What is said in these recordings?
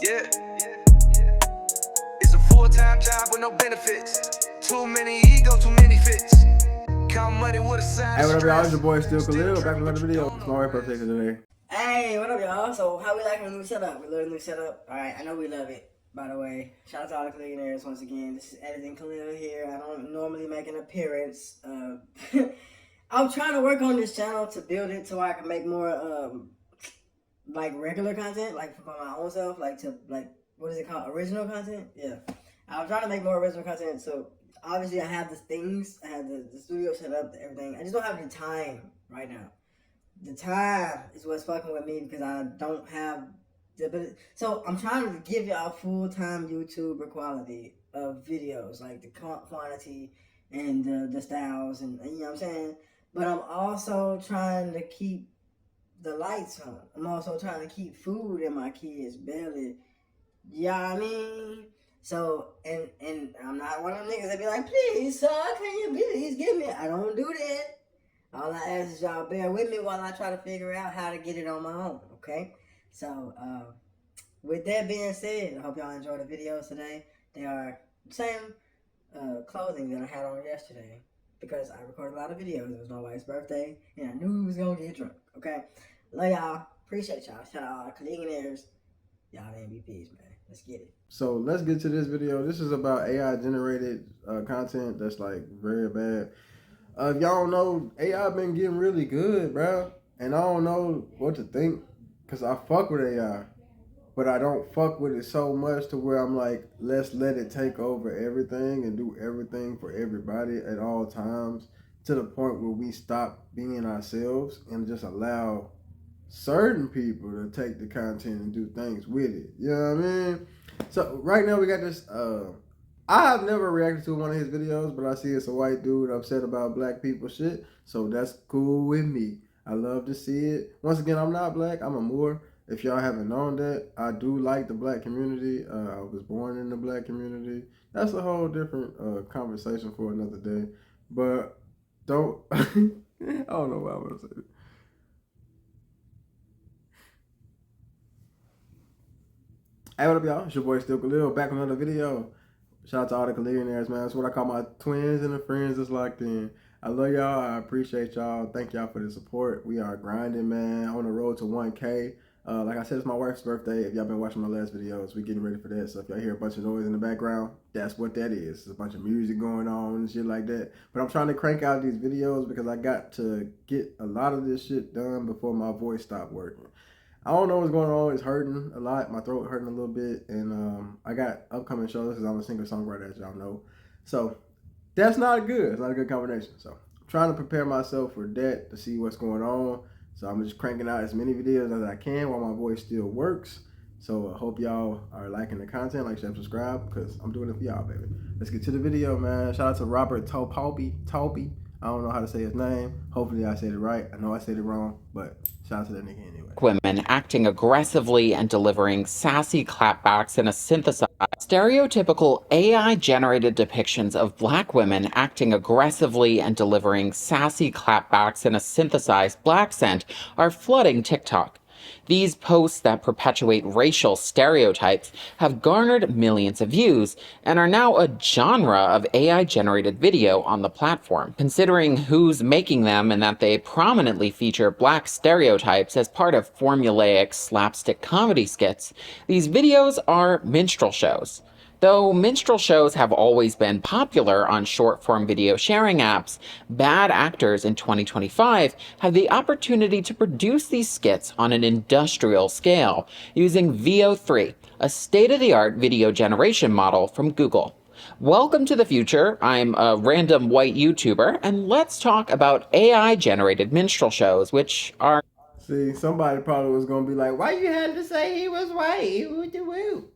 Yeah. It's a full-time job with no benefits. Too many ego, too many fits. Count money with a sign. Hey, what up, y'all? It's your boy Still Khalil, back with another video. It's my way perfect today. Hey, what up, y'all? So, how we liking the new setup? We love the new setup. Alright, I know we love it, by the way. Shout out to all the Khalillionaires once again. This is Editing Khalil here. I don't normally make an appearance. I'm trying to work on this channel to build it so I can make more, like, regular content, like, for my own self, what is it called? Original content? Yeah. I'm trying to make more original content, so obviously I have the things, I have the studio set up, everything. I just don't have the time right now. The time is what's fucking with me because I don't have the ability. So I'm trying to give y'all full-time YouTuber quality of videos, like the quantity and the styles, and you know what I'm saying? But I'm also trying to keep the lights on. I'm also trying to keep food in my kids' belly. Yeah, I mean, so and I'm not one of them niggas that be like, please, sir, can you please give me? I don't do that. All I ask is y'all bear with me while I try to figure out how to get it on my own. Okay, so with that being said, I hope y'all enjoy the videos today. They are the same clothing that I had on yesterday because I recorded a lot of videos. It was my wife's birthday, and I knew we was gonna get drunk. Okay. Love y'all. Appreciate y'all. Shout out all the Khalillionaires. Y'all the MVPs, man. Let's get it. So let's get to this video. This is about AI generated content that's like very bad. If y'all don't know, AI been getting really good, bro. And I don't know what to think because I fuck with AI. But I don't fuck with it so much to where I'm like, let's let it take over everything and do everything for everybody at all times, to the point where we stop being ourselves and just allow certain people to take the content and do things with it. You know what I mean? So right now we got this, I have never reacted to one of his videos, but I see it's a white dude upset about black people shit. So that's cool with me. I love to see it. Once again, I'm not black, I'm a Moor. If y'all haven't known that, I do like the black community. I was born in the black community. That's a whole different conversation for another day. But don't, I don't know why I'm gonna say it. Hey, what up, y'all? It's your boy Still Khalil, back with another video. Shout out to all the Khalillionaires, man. That's what I call my twins and the friends that's locked in. I love y'all. I appreciate y'all. Thank y'all for the support. We are grinding, man. On the road to 1K. Like I said, it's my wife's birthday. If y'all been watching my last videos, we getting ready for that. So if y'all hear a bunch of noise in the background, that's what that is. It's a bunch of music going on and shit like that. But I'm trying to crank out these videos because I got to get a lot of this shit done before my voice stopped working. I don't know what's going on. It's hurting a lot. My throat hurting a little bit. And I got upcoming shows because I'm a singer-songwriter, as y'all know. So that's not good. It's not a good combination. So I'm trying to prepare myself for that to see what's going on. So I'm just cranking out as many videos as I can while my voice still works. So I hope y'all are liking the content, like, share, subscribe, because I'm doing it for y'all, baby. Let's get to the video, man. Shout out to Robert Taupy. I don't know how to say his name. Hopefully I said it right. I know I said it wrong, but shout out to that nigga anyway. Women acting aggressively and delivering sassy clapbacks in a synthesized, stereotypical AI-generated depictions of black women acting aggressively and delivering sassy clapbacks in a synthesized black accent are flooding TikTok. These posts that perpetuate racial stereotypes have garnered millions of views and are now a genre of AI-generated video on the platform. Considering who's making them and that they prominently feature black stereotypes as part of formulaic slapstick comedy skits, these videos are minstrel shows. Though minstrel shows have always been popular on short-form video sharing apps, bad actors in 2025 have the opportunity to produce these skits on an industrial scale using VO3, a state-of-the-art video generation model from Google. Welcome to the future. I'm a random white YouTuber, and let's talk about AI-generated minstrel shows, which are... See, somebody probably was going to be like, why you had to say he was white? Woo-de-woo.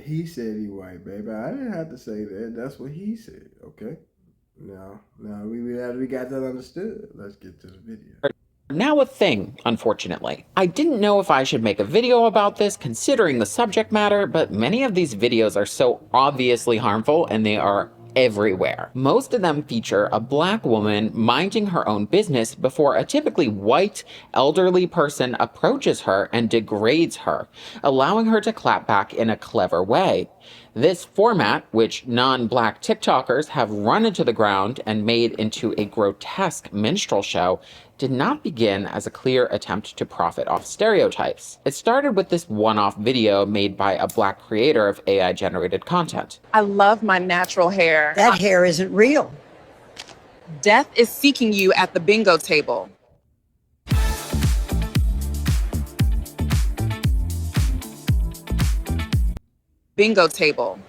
He said he white, baby. I didn't have to say that. That's what he said, okay? Now we got that understood. Let's get to the video. Now a thing, unfortunately. I didn't know if I should make a video about this considering the subject matter, but many of these videos are so obviously harmful and they are everywhere. Most of them feature a black woman minding her own business before a typically white, elderly person approaches her and degrades her, allowing her to clap back in a clever way. This format, which non-black TikTokers have run into the ground and made into a grotesque minstrel show, did not begin as a clear attempt to profit off stereotypes. It started with this one-off video made by a black creator of AI-generated content. I love my natural hair. That hair isn't real. Death is seeking you at the bingo table. Bingo table.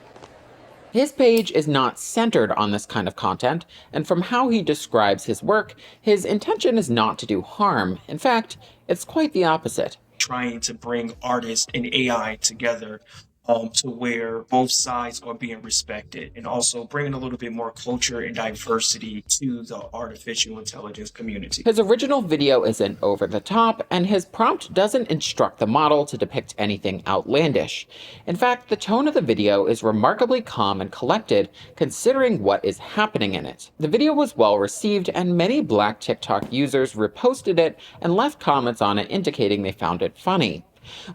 His page is not centered on this kind of content, and from how he describes his work, his intention is not to do harm. In fact, it's quite the opposite. Trying to bring artists and AI together to where both sides are being respected, and also bringing a little bit more culture and diversity to the artificial intelligence community. His original video isn't over the top, and his prompt doesn't instruct the model to depict anything outlandish. In fact, the tone of the video is remarkably calm and collected, considering what is happening in it. The video was well received, and many black TikTok users reposted it and left comments on it indicating they found it funny.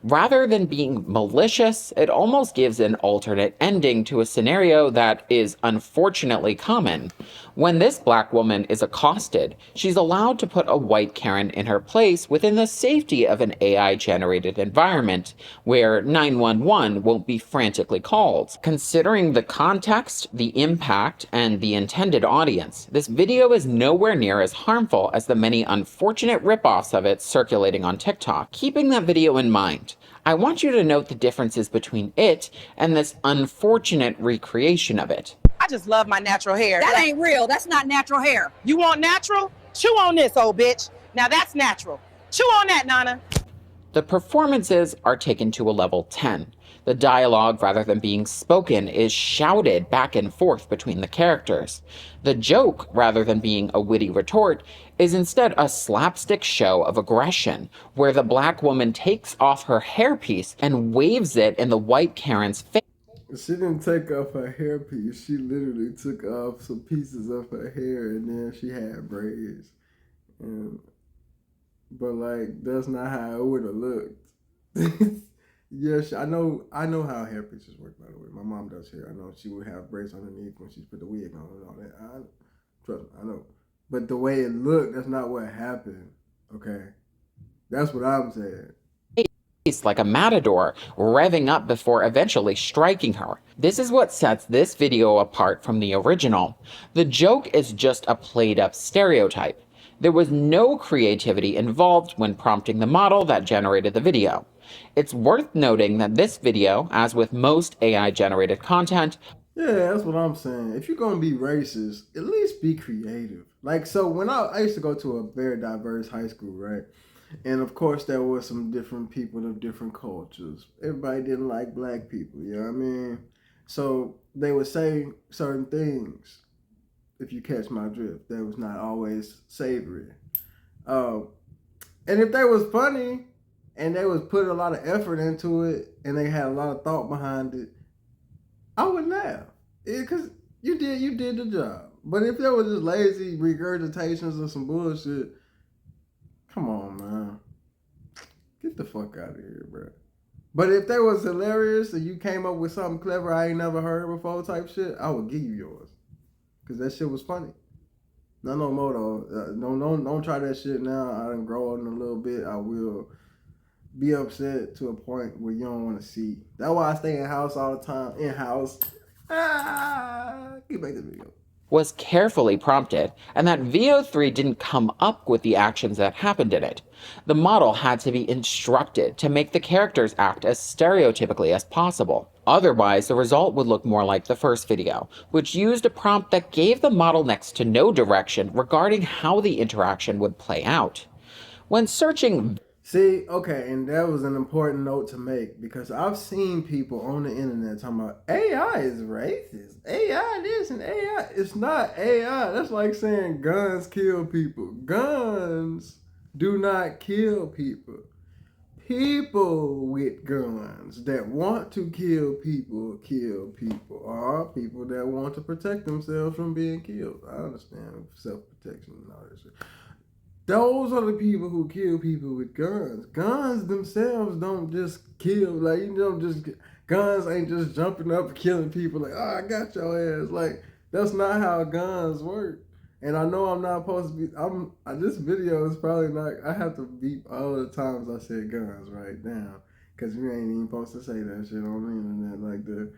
Rather than being malicious, it almost gives an alternate ending to a scenario that is unfortunately common. When this black woman is accosted, she's allowed to put a white Karen in her place within the safety of an AI-generated environment where 911 won't be frantically called. Considering the context, the impact, and the intended audience, this video is nowhere near as harmful as the many unfortunate ripoffs of it circulating on TikTok. Keeping that video in mind, I want you to note the differences between it and this unfortunate recreation of it. I just love my natural hair. That ain't real. That's not natural hair. You want natural? Chew on this, old bitch. Now that's natural. Chew on that, Nana. The performances are taken to a level 10. The dialogue, rather than being spoken, is shouted back and forth between the characters. The joke, rather than being a witty retort, is instead a slapstick show of aggression, where the black woman takes off her hairpiece and waves it in the white Karen's face. She didn't take off her hairpiece. She literally took off some pieces of her hair, and then she had braids. But like, that's not how it would have looked. Yes, I know how hairpieces work. By the way, my mom does hair. I know she would have braids underneath when she put the wig on and all that. Trust me, I know. But the way it looked, that's not what happened. Okay, that's what I'm saying. Like a matador, revving up before eventually striking her. This is what sets this video apart from the original. The joke is just a played-up stereotype. There was no creativity involved when prompting the model that generated the video. It's worth noting that this video, as with most AI-generated content, yeah, that's what I'm saying. If you're gonna be racist, at least be creative. Like, so when I used to go to a very diverse high school, right? And of course, there were some different people of different cultures. Everybody didn't like black people, you know what I mean? So they would say certain things, if you catch my drift, that was not always savory. And if they was funny and they was putting a lot of effort into it and they had a lot of thought behind it, I would laugh. Because you did the job. But if there was just lazy regurgitations of some bullshit, come on, man. Get the fuck out of here, bro. But if that was hilarious and you came up with something clever I ain't never heard before type shit, I would give you yours. Because that shit was funny. No more though. Don't try that shit now. I done grow on a little bit. I will be upset to a point where you don't want to see. That's why I stay in house all the time. In house. Get back to the video. Was carefully prompted, and that VO3 didn't come up with the actions that happened in it. The model had to be instructed to make the characters act as stereotypically as possible. Otherwise, the result would look more like the first video, which used a prompt that gave the model next to no direction regarding how the interaction would play out. When searching... See, okay, and that was an important note to make because I've seen people on the internet talking about AI is racist. AI this and AI. It's not AI. That's like saying guns kill people. Guns do not kill people. people with guns that want to kill people, or people that want to protect themselves from being killed. I understand self-protection and all that shit. Those are the people who kill people with guns. Guns themselves don't just kill. Like, you don't just... Guns ain't just jumping up and killing people like, oh, I got your ass. Like, that's not how guns work. And I know I'm not supposed to be... This video is probably not... I have to beep all the times I said guns right now. Because you ain't even supposed to say that shit on the internet like that.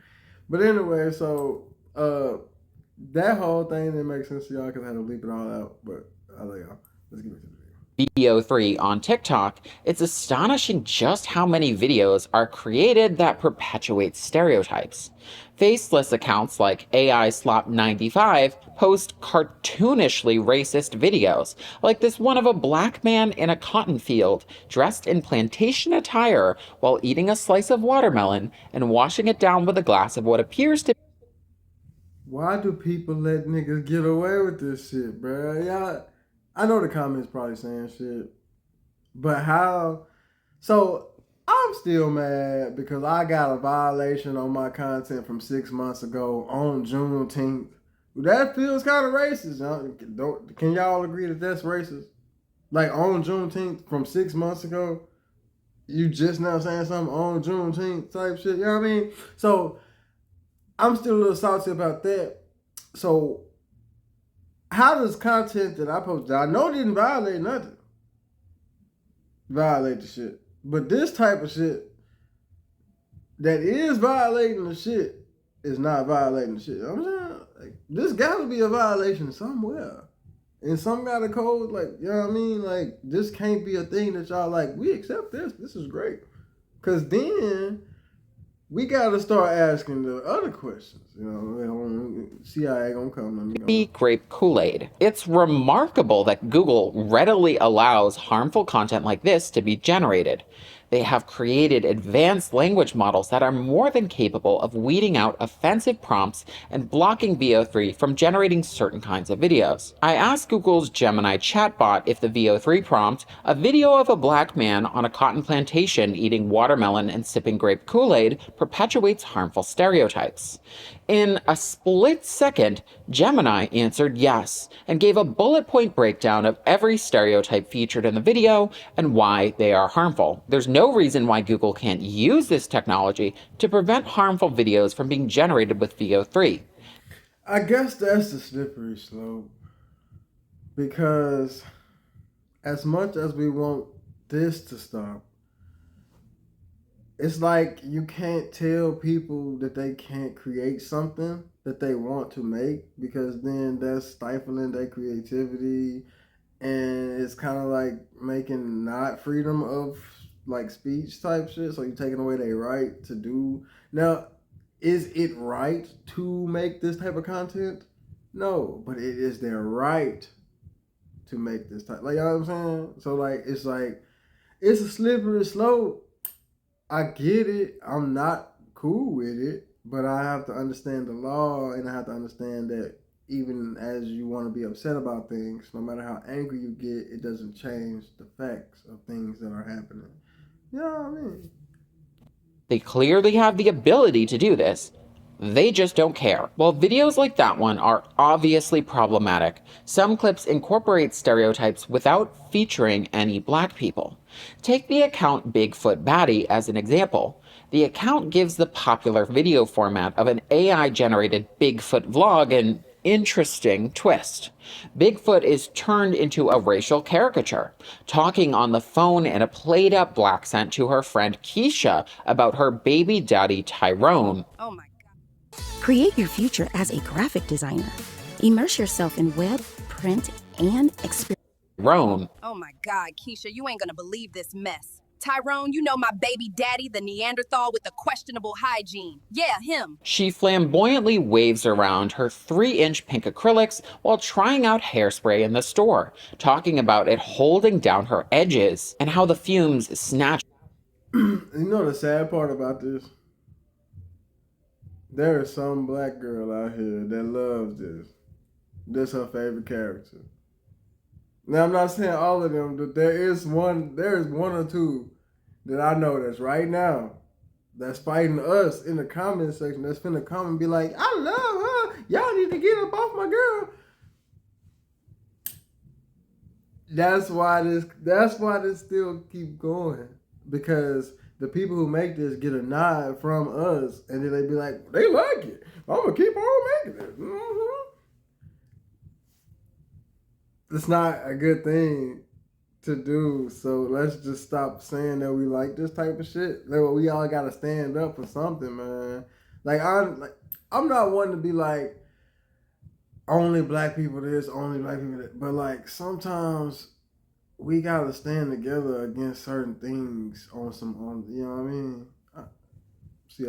But anyway, so... that whole thing didn't make sense to y'all because I had to bleep it all out. But I love y'all. Let's get into the video. VO3 on TikTok, it's astonishing just how many videos are created that perpetuate stereotypes. Faceless accounts like AI Slop 95 post cartoonishly racist videos, like this one of a black man in a cotton field dressed in plantation attire while eating a slice of watermelon and washing it down with a glass of what appears to... Why do people let niggas get away with this shit, bro? Y'all... I know the comments probably saying shit, but how? So I'm still mad because I got a violation on my content from 6 months ago on Juneteenth. That feels kind of racist. Can y'all agree that that's racist? Like on Juneteenth from 6 months ago, you just now saying something on Juneteenth type shit. You know what I mean? So I'm still a little salty about that. So how does content that I posted, I know didn't violate nothing, violate the shit. But this type of shit that is violating the shit is not violating the shit. I'm saying, like, this gotta be a violation somewhere. In some kind of code, like, you know what I mean? Like, this can't be a thing that y'all like, we accept this. This is great. Because then we gotta start asking the other questions. You know, CIA gonna come. Be grape Kool-Aid. It's remarkable that Google readily allows harmful content like this to be generated. They have created advanced language models that are more than capable of weeding out offensive prompts and blocking VO3 from generating certain kinds of videos. I asked Google's Gemini chatbot if the VO3 prompt, a video of a black man on a cotton plantation eating watermelon and sipping grape Kool-Aid, perpetuates harmful stereotypes. In a split second, Gemini answered yes, and gave a bullet point breakdown of every stereotype featured in the video and why they are harmful. There's no reason why Google can't use this technology to prevent harmful videos from being generated with VO3. I guess that's the slippery slope. Because as much as we want this to stop, it's like you can't tell people that they can't create something that they want to make, because then that's stifling their creativity, and it's kind of like making not freedom of like speech type shit. So you're taking away their right to do. Now, is it right to make this type of content? No, but it is their right to make this type. Like, you know what I'm saying? So like it's a slippery slope. I get it. I'm not cool with it, but I have to understand the law, and I have to understand that even as you want to be upset about things, no matter how angry you get, it doesn't change the facts of things that are happening. You know what I mean? They clearly have the ability to do this. They just don't care. While videos like that one are obviously problematic, some clips incorporate stereotypes without featuring any black people. Take the account Bigfoot Baddie as an example. The account gives the popular video format of an AI-generated Bigfoot vlog an interesting twist. Bigfoot is turned into a racial caricature, talking on the phone in a played-up black accent to her friend Keisha about her baby daddy Tyrone. Oh my God. Create your future as a graphic designer. Immerse yourself in web, print, and experience. Tyrone. Oh my God, Keisha, you ain't gonna believe this mess. Tyrone, you know my baby daddy, the Neanderthal with the questionable hygiene. Yeah, him. She flamboyantly waves around her 3-inch pink acrylics while trying out hairspray in the store, talking about it holding down her edges and how the fumes snatch. You know the sad part about this? There is some black girl out here that loves this. This is her favorite character. Now, I'm not saying all of them, but there is one or two that I know that's right now that's fighting us in the comment section that's finna come and be like, I love her. Y'all need to get up off my girl. That's why this still keep going. Because the people who make this get a nod from us and then they be like, they like it. I'm gonna keep on making it. It's not a good thing to do, so let's just stop saying that we like this type of shit. Like, we all gotta stand up for something, man. I'm not one to be like only black people this, only black people that, but like sometimes we gotta stand together against certain things on you know what I mean? See,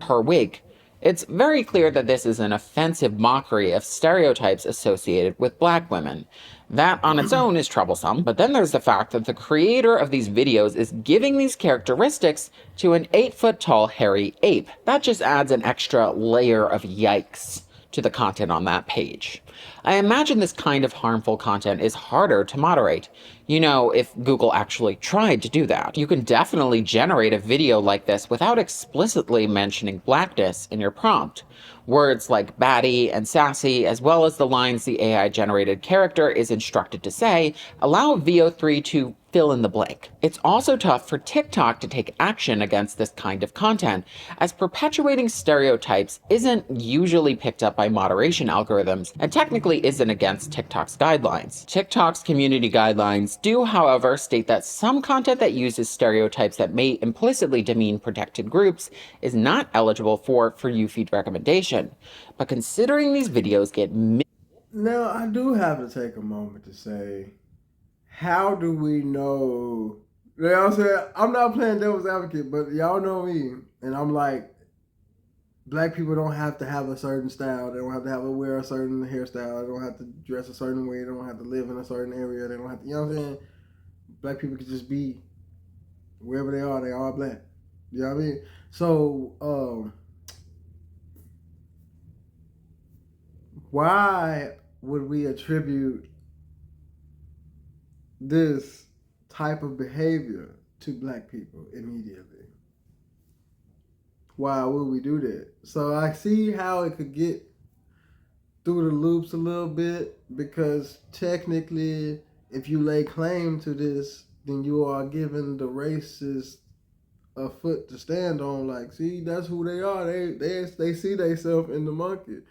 her wig. It's very clear that this is an offensive mockery of stereotypes associated with black women. That on its own is troublesome, but then there's the fact that the creator of these videos is giving these characteristics to an 8-foot-tall hairy ape. That just adds an extra layer of yikes to the content on that page. I imagine this kind of harmful content is harder to moderate. You know, if Google actually tried to do that. You can definitely generate a video like this without explicitly mentioning blackness in your prompt. Words like baddie and sassy, as well as the lines the AI-generated character is instructed to say, allow VO3 to fill in the blank. It's also tough for TikTok to take action against this kind of content, as perpetuating stereotypes isn't usually picked up by moderation algorithms, and technically isn't against TikTok's guidelines. TikTok's community guidelines do, however, state that some content that uses stereotypes that may implicitly demean protected groups is not eligible for You feed recommendation. But considering these videos get now I do have to take a moment to say, how do we know? You know what I'm saying? I'm not playing devil's advocate, but y'all know me, and I'm like, black people don't have to have a certain style. They don't have to wear a certain hairstyle. They don't have to dress a certain way. They don't have to live in a certain area. They don't have to, you know what I'm saying? Black people can just be wherever they are black. You know what I mean? So, why would we attribute this type of behavior to black people immediately? Why would we do that? So I see how it could get through the loops a little bit, because technically if you lay claim to this, then you are giving the racists a foot to stand on. Like, see, that's who they are. They see themselves in the monkey.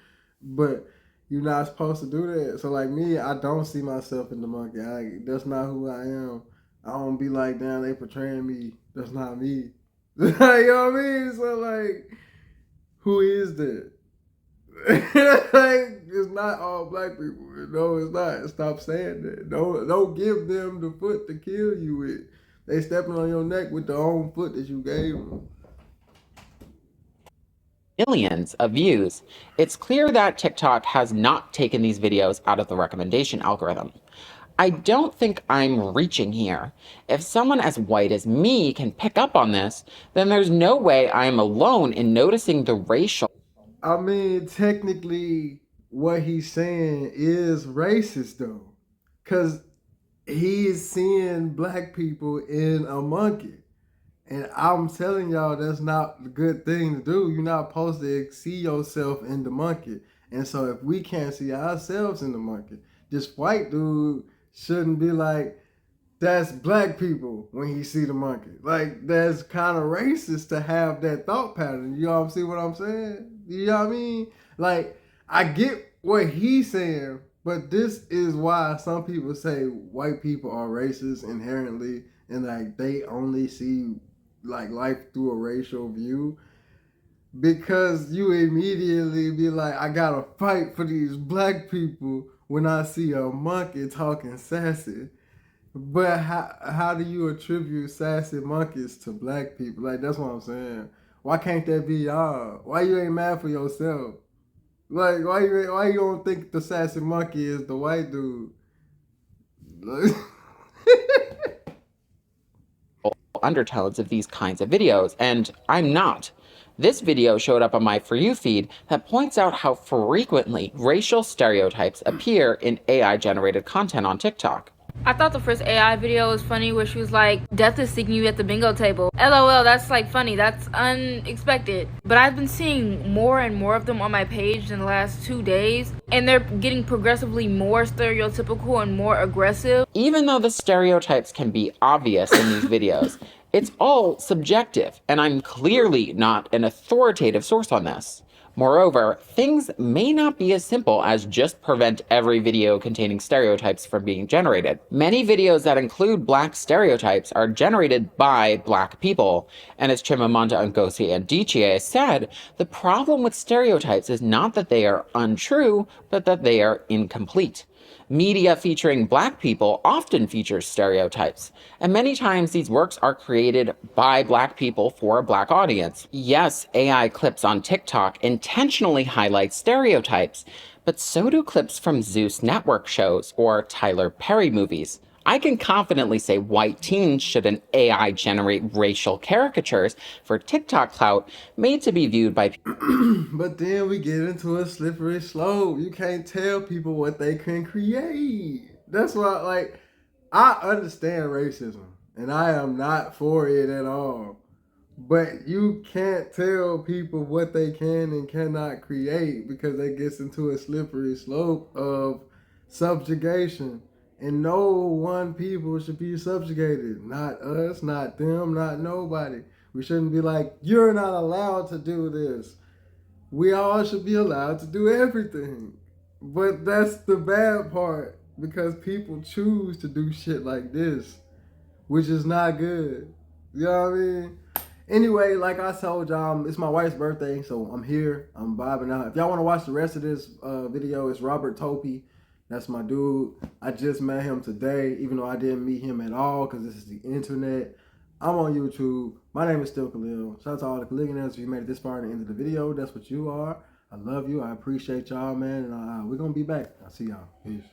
But you're not supposed to do that. So like me, I don't see myself in the monkey. That's not who I am. I don't be like, damn, they portraying me. That's not me. You know what I mean? So like, who is that? Like, it's not all black people. No, it's not. Stop saying that. Don't give them the foot to kill you with. They stepping on your neck with the own foot that you gave them. millions of views, it's clear that TikTok has not taken these videos out of the recommendation algorithm. I don't think I'm reaching here. If someone as white as me can pick up on this, then there's no way I'm alone in noticing the racial. I mean, technically, what he's saying is racist, though. Because he's seeing black people in a monkey. And I'm telling y'all, that's not a good thing to do. You're not supposed to see yourself in the monkey. And so if we can't see ourselves in the monkey, this white dude shouldn't be like, that's black people when he see the monkey. Like, that's kind of racist to have that thought pattern. You all see what I'm saying? You know what I mean? Like, I get what he's saying, but this is why some people say white people are racist inherently, and like they only see like life through a racial view, because you immediately be like, I gotta fight for these black people when I see a monkey talking sassy. But how do you attribute sassy monkeys to black people? Like, that's what I'm saying. Why can't that be y'all? Why you ain't mad for yourself? Like, why you don't think the sassy monkey is the white dude? Undertones of these kinds of videos, and I'm not. This video showed up on my For You feed that points out how frequently racial stereotypes appear in AI-generated content on TikTok. I thought the first AI video was funny where she was like, death is seeking you at the bingo table. LOL, that's like funny. That's unexpected. But I've been seeing more and more of them on my page in the last 2 days, and they're getting progressively more stereotypical and more aggressive. Even though the stereotypes can be obvious in these videos, it's all subjective, and I'm clearly not an authoritative source on this. Moreover, things may not be as simple as just prevent every video containing stereotypes from being generated. Many videos that include black stereotypes are generated by black people, and as Chimamanda Ngozi Adichie said, the problem with stereotypes is not that they are untrue, but that they are incomplete. Media featuring black people often features stereotypes, and many times these works are created by black people for a black audience. Yes, AI clips on TikTok intentionally highlight stereotypes, but so do clips from Zeus Network shows or Tyler Perry movies. I can confidently say white teens shouldn't AI generate racial caricatures for TikTok clout made to be viewed by But then we get into a slippery slope. You can't tell people what they can create. That's why, like, I understand racism, and I am not for it at all. But you can't tell people what they can and cannot create because that gets into a slippery slope of subjugation. And no one people should be subjugated. Not us, not them, not nobody. We shouldn't be like, you're not allowed to do this. We all should be allowed to do everything. But that's the bad part because people choose to do shit like this, which is not good. You know what I mean? Anyway, like I told y'all, it's my wife's birthday, so I'm here. I'm vibing out. If y'all want to watch the rest of this video, it's Robert Topie. That's my dude. I just met him today, even though I didn't meet him at all because this is the internet. I'm on YouTube. My name is still Khalil. Shout out to all the Khalilians. If you made it this far in the end of the video, that's what you are. I love you. I appreciate y'all, man. And we're going to be back. I'll see y'all. Peace.